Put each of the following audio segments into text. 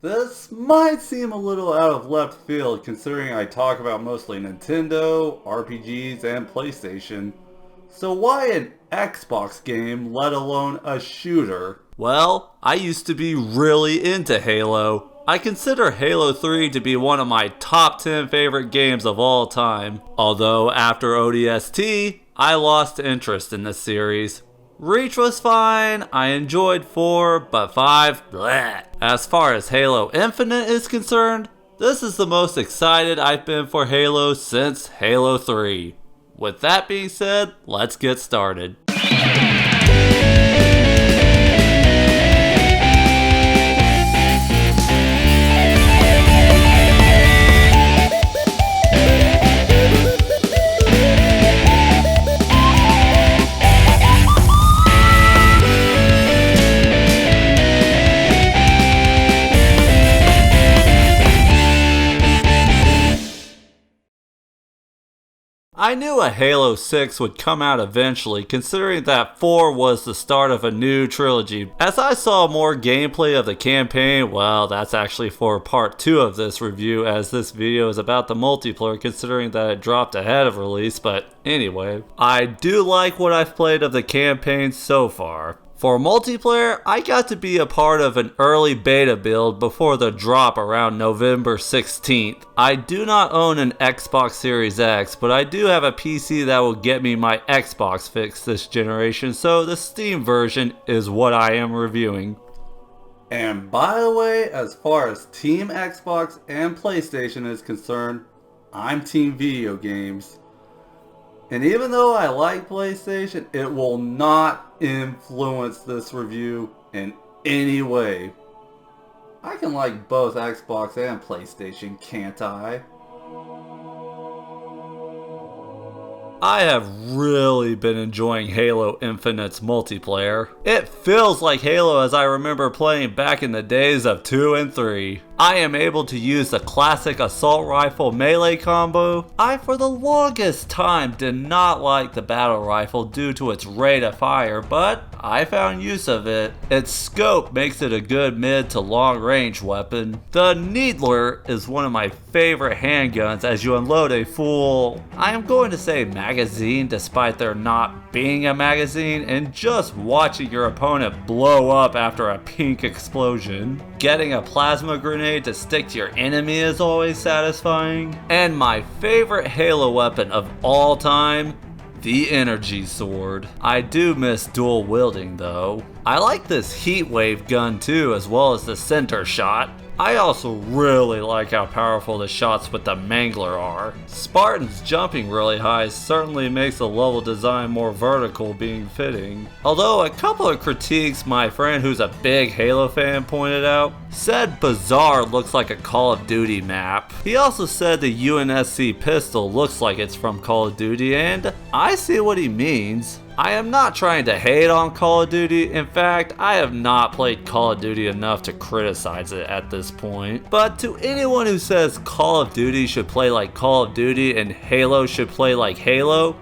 This might seem a little out of left field considering I talk about mostly Nintendo, RPGs, and PlayStation. So why an Xbox game, let alone a shooter? Well, I used to be really into Halo. I consider Halo 3 to be one of my top 10 favorite games of all time. Although after ODST, I lost interest in the series. Reach was fine, I enjoyed 4, but 5, bleh. As far as Halo Infinite is concerned, this is the most excited I've been for Halo since Halo 3. With that being said, let's get started. I knew a Halo 6 would come out eventually, considering that 4 was the start of a new trilogy. As I saw more gameplay of the campaign, well, that's actually for part 2 of this review, as this video is about the multiplayer considering that it dropped ahead of release, but anyway. I do like what I've played of the campaign so far. For multiplayer, I got to be a part of an early beta build before the drop around November 16th. I do not own an Xbox Series X, but I do have a PC that will get me my Xbox fix this generation, so the Steam version is what I am reviewing. And by the way, as far as Team Xbox and PlayStation is concerned, I'm Team Video Games. And even though I like PlayStation, it will not influence this review in any way. I can like both Xbox and PlayStation, can't I? I have really been enjoying Halo Infinite's multiplayer. It feels like Halo as I remember playing back in the days of 2 and 3. I am able to use the classic assault rifle melee combo. I for the longest time did not like the battle rifle due to its rate of fire, but I found use of it. Its scope makes it a good mid to long range weapon. The Needler is one of my favorite handguns as you unload a full, I am going to say magazine despite there not being a magazine, and just watching your opponent blow up after a pink explosion. Getting a plasma grenade to stick to your enemy is always satisfying. And my favorite Halo weapon of all time, the Energy Sword. I do miss dual wielding though. I like this Heat Wave gun too, as well as the center shot. I also really like how powerful the shots with the Mangler are. Spartan's jumping really high certainly makes the level design more vertical being fitting. Although a couple of critiques my friend who's a big Halo fan pointed out, said Bazaar looks like a Call of Duty map. He also said the UNSC pistol looks like it's from Call of Duty, and I see what he means. I am not trying to hate on Call of Duty. In fact, I have not played Call of Duty enough to criticize it at this point. But to anyone who says Call of Duty should play like Call of Duty and Halo should play like Halo,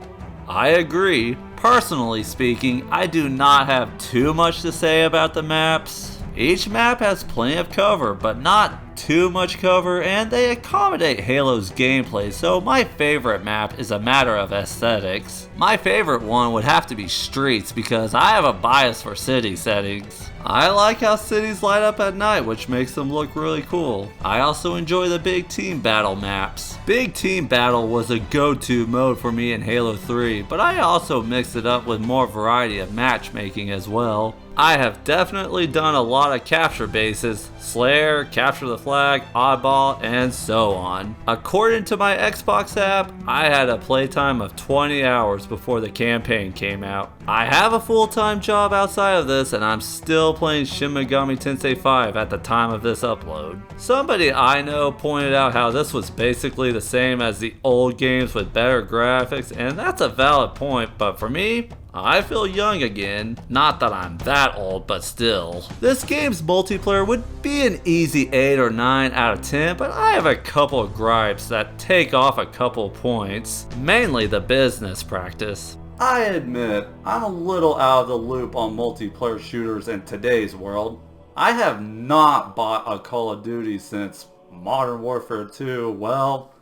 I agree. Personally speaking, I do not have too much to say about the maps. Each map has plenty of cover, but not too much cover, and they accommodate Halo's gameplay, so my favorite map is a matter of aesthetics. My favorite one would have to be Streets because I have a bias for city settings. I like how cities light up at night, which makes them look really cool. I also enjoy the Big Team Battle maps. Big Team Battle was a go-to mode for me in Halo 3, but I also mixed it up with more variety of matchmaking as well. I have definitely done a lot of capture bases, Slayer, Capture the Flag, Oddball, and so on. According to my Xbox app, I had a playtime of 20 hours before the campaign came out. I have a full-time job outside of this, and I'm still playing Shin Megami Tensei 5 at the time of this upload. Somebody I know pointed out how this was basically the same as the old games with better graphics, and that's a valid point, but for me, I feel young again. Not that I'm that old, but still. This game's multiplayer would be an easy 8 or 9 out of 10, but I have a couple of gripes that take off a couple points. Mainly the business practice. I admit, I'm a little out of the loop on multiplayer shooters in today's world. I have not bought a Call of Duty since Modern Warfare 2. Well,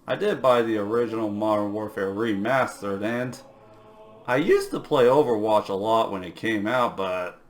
I did buy the original Modern Warfare Remastered, and I used to play Overwatch a lot when it came out, but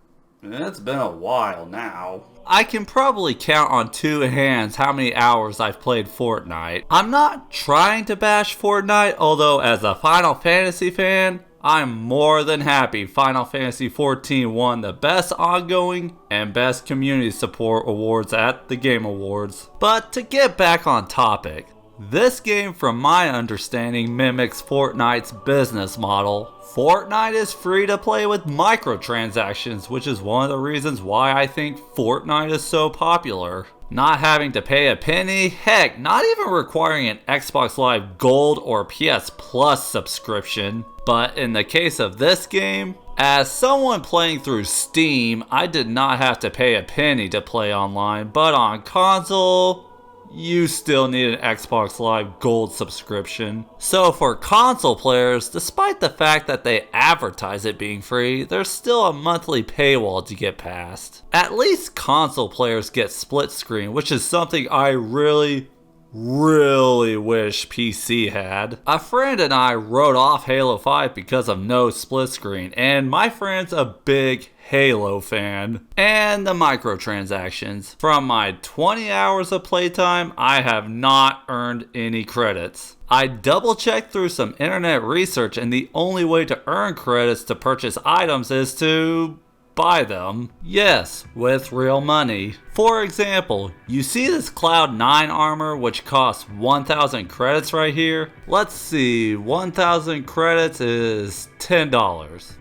it's been a while now. I can probably count on two hands how many hours I've played Fortnite. I'm not trying to bash Fortnite, although as a Final Fantasy fan, I'm more than happy Final Fantasy XIV won the Best Ongoing and Best Community Support awards at the Game Awards. But to get back on topic, this game from my understanding mimics Fortnite's business model. Fortnite is free to play with microtransactions, which is one of the reasons why I think Fortnite is so popular. Not having to pay a penny, heck, not even requiring an Xbox Live Gold or PS Plus subscription. But in the case of this game, as someone playing through Steam, I did not have to pay a penny to play online, but on console, you still need an Xbox Live Gold subscription. So for console players, despite the fact that they advertise it being free, there's still a monthly paywall to get past. At least console players get split screen, which is something I really wish PC had. A friend and I wrote off Halo 5 because of no split screen, and my friend's a big Halo fan. And the microtransactions. From my 20 hours of playtime, I have not earned any credits. I double checked through some internet research, and the only way to earn credits to purchase items is to buy them. Yes, with real money. For example, you see this Cloud 9 armor which costs 1,000 credits right here? Let's see, 1,000 credits is $10.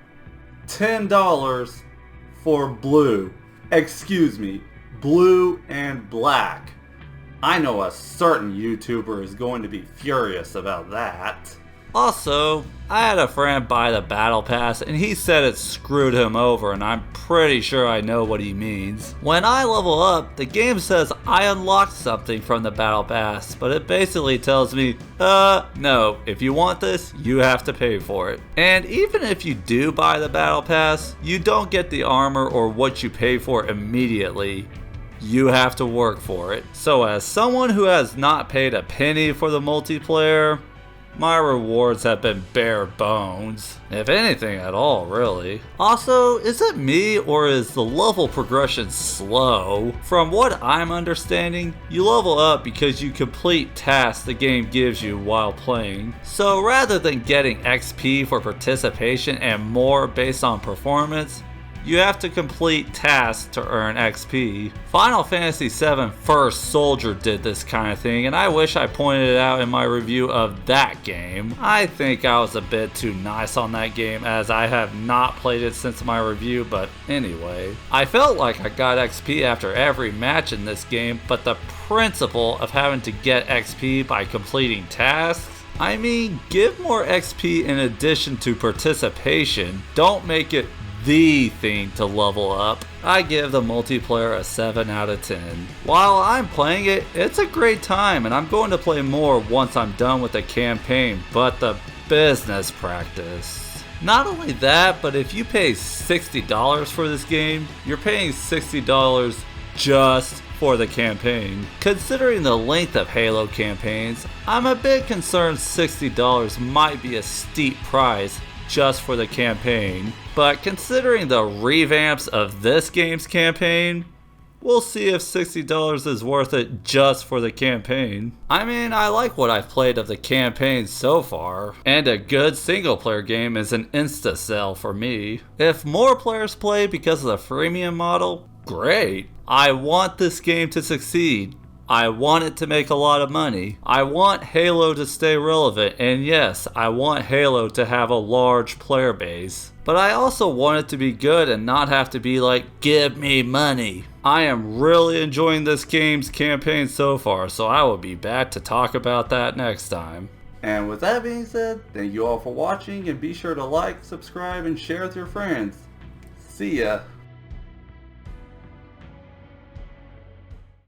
$10 for blue. Excuse me, blue and black. I know a certain YouTuber is going to be furious about that. Also, I had a friend buy the Battle Pass and he said it screwed him over, and I'm pretty sure I know what he means. When I level up, the game says I unlocked something from the Battle Pass, but it basically tells me, no, if you want this, you have to pay for it. And even if you do buy the Battle Pass, you don't get the armor or what you pay for immediately. You have to work for it. So as someone who has not paid a penny for the multiplayer, my rewards have been bare bones, if anything at all, really. Also, is it me or is the level progression slow? From what I'm understanding, you level up because you complete tasks the game gives you while playing. So rather than getting XP for participation and more based on performance, you have to complete tasks to earn XP. Final Fantasy VII First Soldier did this kind of thing, and I wish I pointed it out in my review of that game. I think I was a bit too nice on that game as I have not played it since my review, but anyway. I felt like I got XP after every match in this game, but the principle of having to get XP by completing tasks, I mean, give more XP in addition to participation. Don't make it the thing to level up. I give the multiplayer a 7 out of 10. While I'm playing it, it's a great time and I'm going to play more once I'm done with the campaign, but the business practice. Not only that, but if you pay $60 for this game, you're paying $60 just for the campaign. Considering the length of Halo campaigns, I'm a bit concerned $60 might be a steep price just for the campaign. But considering the revamps of this game's campaign, we'll see if $60 is worth it just for the campaign. I mean, I like what I've played of the campaign so far, and a good single player game is an insta-sell for me. If more players play because of the freemium model, great. I want this game to succeed. I want it to make a lot of money. I want Halo to stay relevant, and yes, I want Halo to have a large player base. But I also want it to be good and not have to be like, give me money. I am really enjoying this game's campaign so far, so I will be back to talk about that next time. And with that being said, thank you all for watching, and be sure to like, subscribe, and share with your friends. See ya.